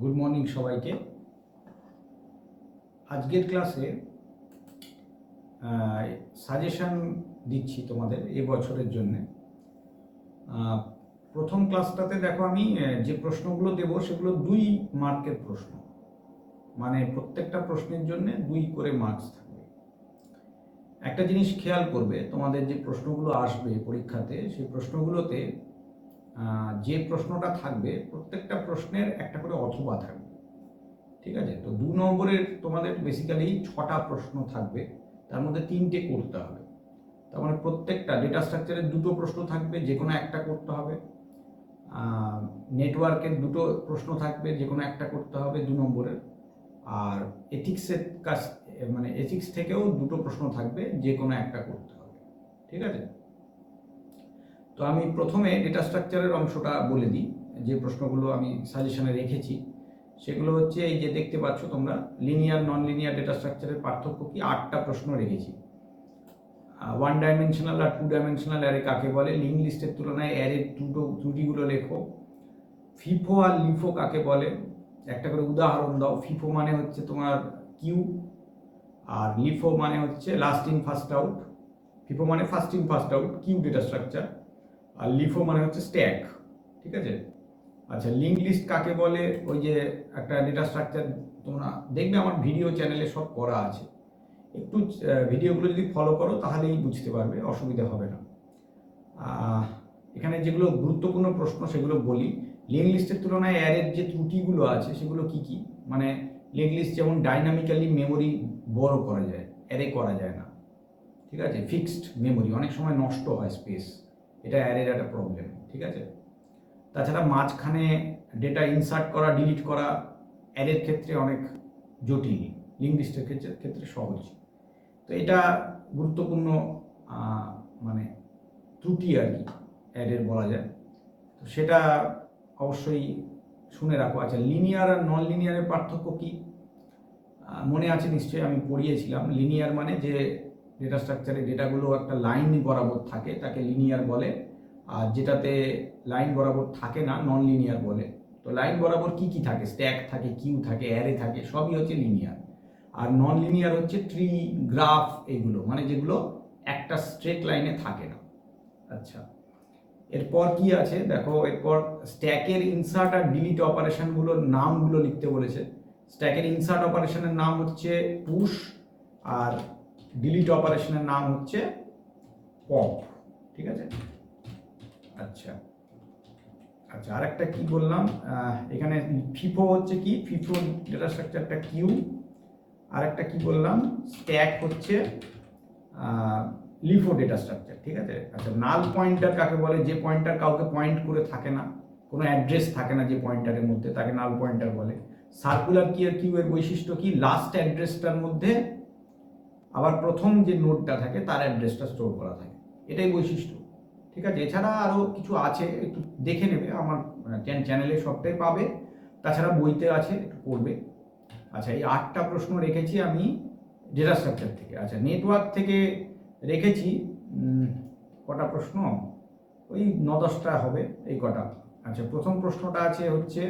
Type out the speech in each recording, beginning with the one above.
Good morning সবাইকে। আজকের ক্লাসে সাজেশন দিচ্ছি তোমাদের এই বছরের জন্য। প্রথম ক্লাসটাতে দেখো আমি যে প্রশ্নগুলো দেব সেগুলো 2 মার্কের প্রশ্ন, মানে প্রত্যেকটা প্রশ্নের জন্য 2 করে মার্কস থাকবে। একটা জিনিস খেয়াল করবে, তোমাদের যে প্রশ্নগুলো আসবে পরীক্ষাতে সেই প্রশ্নগুলোতে যে প্রশ্নটা থাকবে প্রত্যেকটা প্রশ্নের একটা করে অথবা থাকবে, ঠিক আছে? তো 2 নম্বরের তোমাদের বেসিক্যালি 6টা প্রশ্ন থাকবে, তার মধ্যে 3টে করতে হবে। তার মানে প্রত্যেকটা ডেটা স্ট্রাকচারের 2টো প্রশ্ন থাকবে, যে কোনো একটা করতে হবে। নেটওয়ার্কের 2টো প্রশ্ন থাকবে, যে কোনো একটা করতে হবে 2 নম্বরের। আর এথিক্সের কাজ মানে এথিক্স থেকেও 2টো প্রশ্ন থাকবে, যে কোনো একটা করতে হবে, ঠিক আছে? তো আমি প্রথমে ডেটা স্ট্রাকচারের অংশটা বলে দিই। যে প্রশ্নগুলো আমি সাজেশনে রেখেছি সেগুলো হচ্ছে এই যে দেখতে পাচ্ছ তোমরা, লিনিয়ার নন লিনিয়ার ডেটা স্ট্রাকচারের পার্থক্য কি, 8টা প্রশ্ন রেখেছি। 1 ডাইমেনশনাল আর 2 ডাইমেনশনাল অ্যারে কাকে বলে, লিঙ্ক লিস্টের তুলনায় অ্যারের ত্রুটিগুলো লেখো। ফিফো আর লিফো কাকে বলে, একটা করে উদাহরণ দাও। ফিফো মানে হচ্ছে তোমার কিউ, আর লিফো মানে হচ্ছে last in first out. FIFO মানে first in first out queue data structure, আর লিফো মানে হচ্ছে স্ট্যাক, ঠিক আছে? আচ্ছা, লিঙ্ক লিস্ট কাকে বলে, ওই যে একটা ডেটা স্ট্রাকচার তোমরা দেখবে আমার ভিডিও চ্যানেলে সব করা আছে, একটু ভিডিওগুলো যদি ফলো করো তাহলেই বুঝতে পারবে, অসুবিধা হবে না। এখানে যেগুলো গুরুত্বপূর্ণ প্রশ্ন সেগুলো বলি। লিঙ্ক লিস্টের তুলনায় অ্যারের যে ত্রুটিগুলো আছে সেগুলো কি কি, মানে লিঙ্ক লিস্ট যেমন ডাইনামিক্যালি মেমোরি বড় করা যায়, অ্যারে করা যায় না, ঠিক আছে? ফিক্সড মেমোরি অনেক সময় নষ্ট হয় স্পেস, এটা অ্যারের একটা প্রবলেম, ঠিক আছে? তাছাড়া মাঝখানে ডেটা ইনসার্ট করা ডিলিট করা অ্যারের ক্ষেত্রে অনেক জটিল, লিঙ্ক লিস্টের ক্ষেত্রে সহজ। তো এটা গুরুত্বপূর্ণ মানে ত্রুটি আর কি অ্যারের বলা যায়, তো সেটা অবশ্যই শুনে রাখো। আচ্ছা, লিনিয়ার আর নন লিনিয়ারের পার্থক্য কি মনে আছে নিশ্চয়ই, আমি পড়িয়েছিলাম। লিনিয়ার মানে যে ডেটা স্ট্রাকচারে ডেটাগুলো একটা লাইন বরাবর থাকে তাকে লিনিয়ার বলে, আর যেটাতে লাইন বরাবর থাকে না নন লিনিয়ার বলে। তো লাইন বরাবর কি কি থাকে, স্ট্যাক থাকে, কিউ থাকে, অ্যারে থাকে, সবই হচ্ছে লিনিয়ার। আর নন লিনিয়ার হচ্ছে ট্রি, গ্রাফ, এগুলো মানে যেগুলো একটা স্ট্রেট লাইনে থাকে না। আচ্ছা, এরপর কি আছে দেখো, এরপর স্ট্যাকের ইনসার্ট আর ডিলিট অপারেশনগুলোর নামগুলো লিখতে বলেছে। স্ট্যাকের ইনসার্ট অপারেশনের নাম হচ্ছে পুশ, আর ডিলিট অপারেশনের নাম হচ্ছে পপ, ঠিক আছে? আচ্ছা আচ্ছা, আরেকটা কি বললাম, এখানে ফিফো হচ্ছে কি, ফিফো ডেটা স্ট্রাকচারটা কিউ। আরেকটা কি বললাম, স্ট্যাক হচ্ছে লিফো ডেটা স্ট্রাকচার, ঠিক আছে? আচ্ছা, নাল পয়েন্টার কাকে বলে, যে পয়েন্টার কাউকে পয়েন্ট করে থাকে না, কোনো অ্যাড্রেস থাকে না যে পয়েন্টারের মধ্যে, তাকে নাল পয়েন্টার বলে। সার্কুলার কি আর কিউ এর বৈশিষ্ট্য কি, লাস্ট অ্যাড্রেসটার মধ্যে আবার প্রথম যে নোডটা থাকে তার অ্যাড্রেসটা স্টোর করা থাকে, এটাই বৈশিষ্ট্য, ঠিক আছে? এছাড়া আরও কিছু আছে, একটু দেখে নেবে, আমার চ্যানেলে সবটাই পাবে, তাছাড়া বইতে আছে, একটু পড়বে। আচ্ছা, এই 8টা প্রশ্ন রেখেছি আমি ডেটা স্ট্রাকচার থেকে। আচ্ছা, নেটওয়ার্ক থেকে রেখেছি কটা প্রশ্ন, ওই 9-10টা হবে এই কটা। আচ্ছা, প্রথম প্রশ্নটা আছে হচ্ছে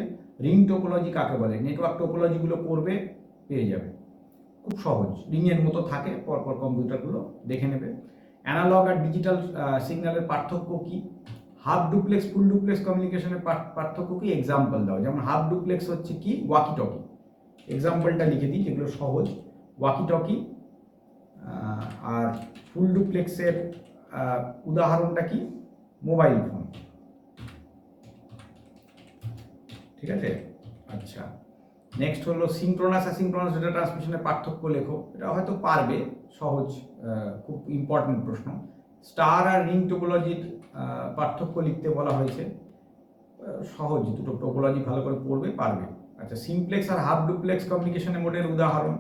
রিং টোপোলজি কাকে বলে। নেটওয়ার্ক টোপোলজিগুলো পড়বে, পেয়ে যাবে, খুব সহজ, রিংয়ের মতো থাকে পরপর কম্পিউটারগুলো, দেখে নেবে। অ্যানালগ আর ডিজিটাল সিগন্যালের পার্থক্য কি, হাফ ডুপ্লেক্স ফুল ডুপ্লেক্স কমিউনিকেশনের পার্থক্য কি, এক্সাম্পল দাও। যেমন হাফ ডুপ্লেক্স হচ্ছে কি, ওয়াকি টকি, এক্সাম্পলটা লিখে দিই যেগুলো সহজ, ওয়াকি টকি। আর ফুল ডুপ্লেক্সের উদাহরণটা কি, মোবাইল ফোন, ঠিক আছে? আচ্ছা, নেক্সট হলো সিনক্রোনাস অ্যাসিনক্রোনাস ডেটা ট্রান্সমিশনের পার্থক্য লেখো। এটা হয়তো পারবে, সহজ, খুব ইম্পর্টেন্ট প্রশ্ন। স্টার আর রিং টোপোলজির পার্থক্য লিখতে বলা হয়েছে, সহজ, দুটো টোপোলজি ভালো করে পড়বে, পারবে। আচ্ছা, সিমপ্লেক্স আর হাফ ডুপ্লেক্স কমিউনিকেশনের মোডের উদাহরণ।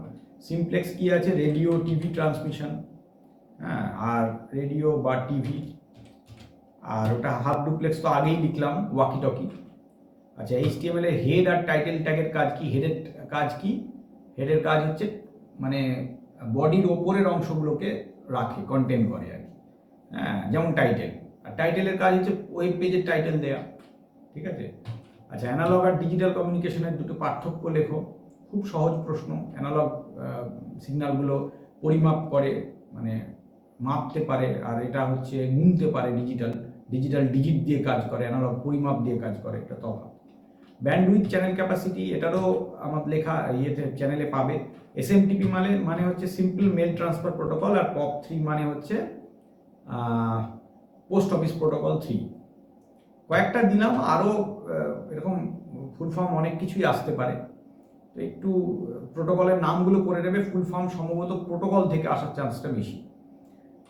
সিমপ্লেক্স কি আছে, রেডিও টিভি ট্রান্সমিশন, হ্যাঁ, আর রেডিও বা টিভি। আর ওটা হাফ ডুপ্লেক্স তো আগেই লিখলাম, ওয়াকি টকি। আচ্ছা, এইচটিএমএল এর হেড আর টাইটেল ট্যাগের কাজ কি, হেডের কাজ কি, হেডের কাজ হচ্ছে মানে বডির ওপরের অংশগুলোকে রাখে, কন্টেন করে আর কি, হ্যাঁ, যেমন টাইটেল। আর টাইটেলের কাজ হচ্ছে ওয়েব পেজের টাইটেল দেয়া, ঠিক আছে? আচ্ছা, অ্যানালগ আর ডিজিটাল কমিউনিকেশনের দুটো পার্থক্য লেখো। খুব সহজ প্রশ্ন। অ্যানালগ সিগন্যালগুলো পরিমাপ করে, মানে মাপতে পারে, আর এটা হচ্ছে গুনতে পারে। ডিজিটাল ডিজিটাল ডিজিট দিয়ে কাজ করে, অ্যানালগ পরিমাপ দিয়ে কাজ করে, এটা তফাৎ। ব্যান্ডউইথ চ্যানেল ক্যাপাসিটি, এটারও আমার লেখা ইয়েতে চ্যানেলে পাবে। এসএমটিপি মানে হচ্ছে সিম্পল মেল ট্রান্সফার প্রোটোকল, আর POP3 মানে হচ্ছে পোস্ট অফিস প্রোটোকল 3। কয়েকটা দিলাম, আরও এরকম ফুল ফর্ম অনেক কিছুই আসতে পারে, তো একটু প্রোটোকলের নামগুলো করে নেবে। ফুল ফর্ম সম্ভবত প্রোটোকল থেকে আসার চান্সটা বেশি।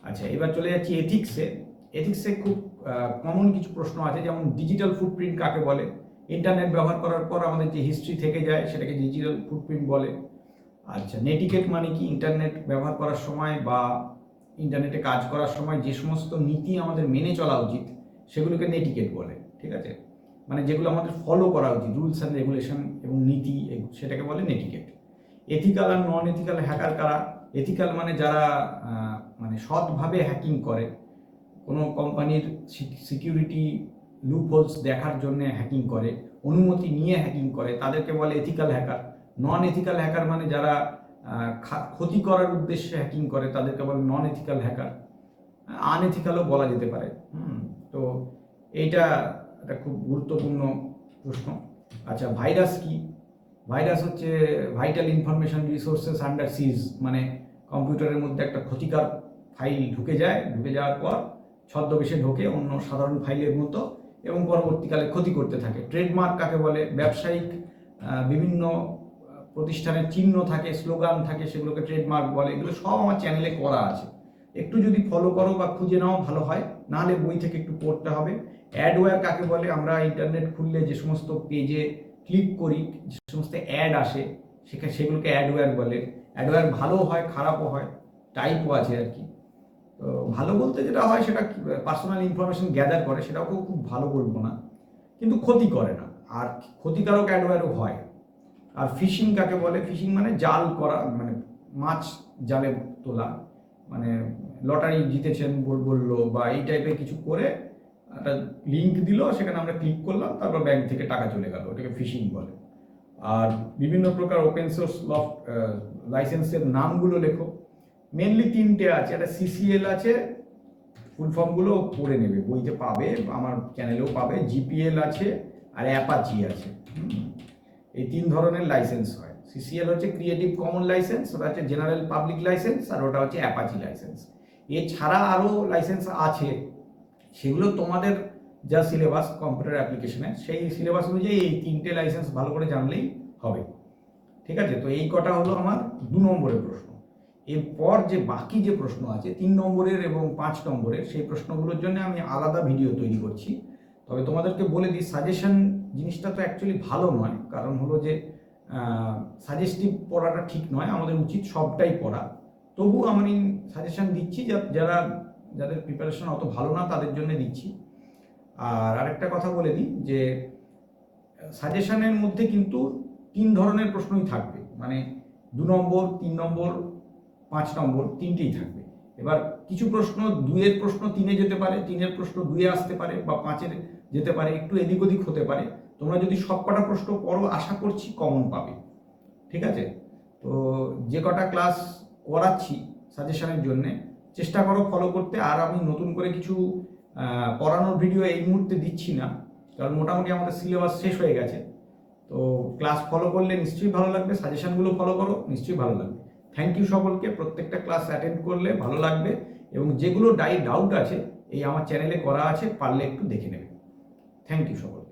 আচ্ছা, এবার চলে যাচ্ছি এথিক্সে। এথিক্সে খুব কমন কিছু প্রশ্ন আছে, যেমন ডিজিটাল ফুটপ্রিন্ট কাকে বলে। ইন্টারনেট ব্যবহার করার পর আমাদের যে হিস্ট্রি থেকে যায় সেটাকে ডিজিটাল ফুটপ্রিন্ট বলে। আচ্ছা, নেটিকেট মানে কি? ইন্টারনেট ব্যবহার করার সময় বা ইন্টারনেটে কাজ করার সময় যে সমস্ত নীতি আমাদের মেনে চলা উচিত সেগুলোকে নেটিকেট বলে। ঠিক আছে, মানে যেগুলো আমাদের ফলো করা উচিত, রুলস অ্যান্ড রেগুলেশন এবং নীতি, সেটাকে বলে নেটিকেট। এথিক্যাল আর নন এথিক্যাল হ্যাকার কারা? এথিক্যাল মানে যারা মানে সৎভাবে হ্যাকিং করে, কোনো কোম্পানির সিকিউরিটি লুপহোলস দেখার জন্য হ্যাকিং করে, অনুমতি নিয়ে হ্যাকিং করে, তাদেরকে বলে এথিক্যাল হ্যাকার। নন এথিক্যাল হ্যাকার মানে যারা ক্ষতি করার উদ্দেশ্যে হ্যাকিং করে, তাদেরকে বলে নন এথিক্যাল হ্যাকার। আনএথিক্যালও বলা যেতে পারে। তো এইটা একটা খুব গুরুত্বপূর্ণ প্রশ্ন। আচ্ছা, ভাইরাস কি? ভাইরাস হচ্ছে ভাইটাল ইনফরমেশন রিসোর্সেস আন্ডার সিজ, মানে কম্পিউটারের মধ্যে একটা ক্ষতিকর ফাইল ঢুকে যাওয়ার পর ছদ্মবেশে ঢোকে অন্য সাধারণ ফাইলের মতো এবং পরবর্তীকালে ক্ষতি করতে থাকে। ট্রেডমার্ক কাকে বলে? ব্যবসায়িক বিভিন্ন প্রতিষ্ঠানের চিহ্ন থাকে, স্লোগান থাকে, সেগুলোকে ট্রেডমার্ক বলে। এগুলো সব আমার চ্যানেলে করা আছে, একটু যদি ফলো করো বা খুঁজে নাও ভালো হয়, নাহলে বই থেকে একটু পড়তে হবে। অ্যাডওয়্যার কাকে বলে? আমরা ইন্টারনেট খুললে যে সমস্ত পেজে ক্লিক করি, যে সমস্ত অ্যাড আসে, সেগুলোকে অ্যাডওয়্যার বলে। অ্যাডওয়্যার ভালো হয়, খারাপও হয়, টাইপও আছে আর কি। তো ভালো বলতে যেটা হয়, সেটা পার্সোনাল ইনফরমেশন গ্যাদার করে, সেটাকেও খুব ভালো বলবো না, কিন্তু ক্ষতি করে না। আর ক্ষতিকারক অ্যাডওয়্যারও হয়। আর ফিশিং কাকে বলে? ফিশিং মানে জাল করা, মানে মাছ জালে তোলা, মানে লটারি জিতেছেন বললো বা এই টাইপের কিছু করে একটা লিঙ্ক দিল, সেখানে আমরা ক্লিক করলাম, তারপর ব্যাংক থেকে টাকা চলে গেল, ওটাকে ফিশিং বলে। আর বিভিন্ন প্রকার ওপেন সোর্স লাইসেন্সের নামগুলো লেখো। মেনলি তিনটে আছে, একটা CCL আছে, ফুল ফর্মগুলো পড়ে নেবে, বইতে পাবে, আমার চ্যানেলেও পাবে। GPL আছে, আর অ্যাপাচি আছে। এই তিন ধরনের লাইসেন্স হয়। CCL হচ্ছে ক্রিয়েটিভ কমন লাইসেন্স, ওটা হচ্ছে জেনারেল পাবলিক লাইসেন্স, আর ওটা হচ্ছে অ্যাপাচি লাইসেন্স। এছাড়া আরও লাইসেন্স আছে, সেগুলো তোমাদের যা সিলেবাস কম্পিউটার অ্যাপ্লিকেশনে, সেই সিলেবাস অনুযায়ী এই তিনটে লাইসেন্স ভালো করে জানলেই হবে। ঠিক আছে, তো এই কটা হলো আমার 2 নম্বরের প্রশ্ন। এরপর যে বাকি যে প্রশ্ন আছে 3 নম্বরের এবং 5 নম্বরের, সেই প্রশ্নগুলোর জন্য আমি আলাদা ভিডিও তৈরি করছি। তবে তোমাদেরকে বলে দিই, সাজেশন জিনিসটা তো অ্যাকচুয়ালি ভালো নয়, কারণ হলো যে সাজেস্টিভ পড়াটা ঠিক নয়, আমাদের উচিত সবটাই পড়া। তবু আমি সাজেশন দিচ্ছি, যাদের প্রিপারেশন অত ভালো না তাদের জন্য দিচ্ছি। আর আরেকটা কথা বলে দিই যে সাজেশনের মধ্যে কিন্তু 3 ধরনের প্রশ্নই থাকবে, মানে 2 নম্বর, 3 নম্বর, 5 নম্বর, তিনটেই থাকবে। এবার কিছু প্রশ্ন 2-এর প্রশ্ন 3-এ যেতে পারে, 3-এর প্রশ্ন 2-এ আসতে পারে, বা 5-এর যেতে পারে, একটু এদিক ওদিক হতে পারে। তোমরা যদি সব কটা প্রশ্ন পড়ো, আশা করছি কমন পাবে। ঠিক আছে, তো যে কটা ক্লাস করাচ্ছি সাজেশনের জন্য চেষ্টা করো ফলো করতে। আর আমি নতুন করে কিছু পড়ানোর ভিডিও এই মুহূর্তে দিচ্ছি না, কারণ মোটামুটি আমাদের সিলেবাস শেষ হয়ে গেছে। তো ক্লাস ফলো করলে নিশ্চয়ই ভালো লাগবে, সাজেশনগুলো ফলো করো, নিশ্চয়ই ভালো লাগবে। থ্যাংক ইউ সকলকে। প্রত্যেকটা ক্লাস অ্যাটেন্ড করলে ভালো লাগবে, এবং যেগুলো ডাউট আছে এই আমার চ্যানেলে করা আছে, পারলে একটু দেখে নেবে। থ্যাংক ইউ সকল।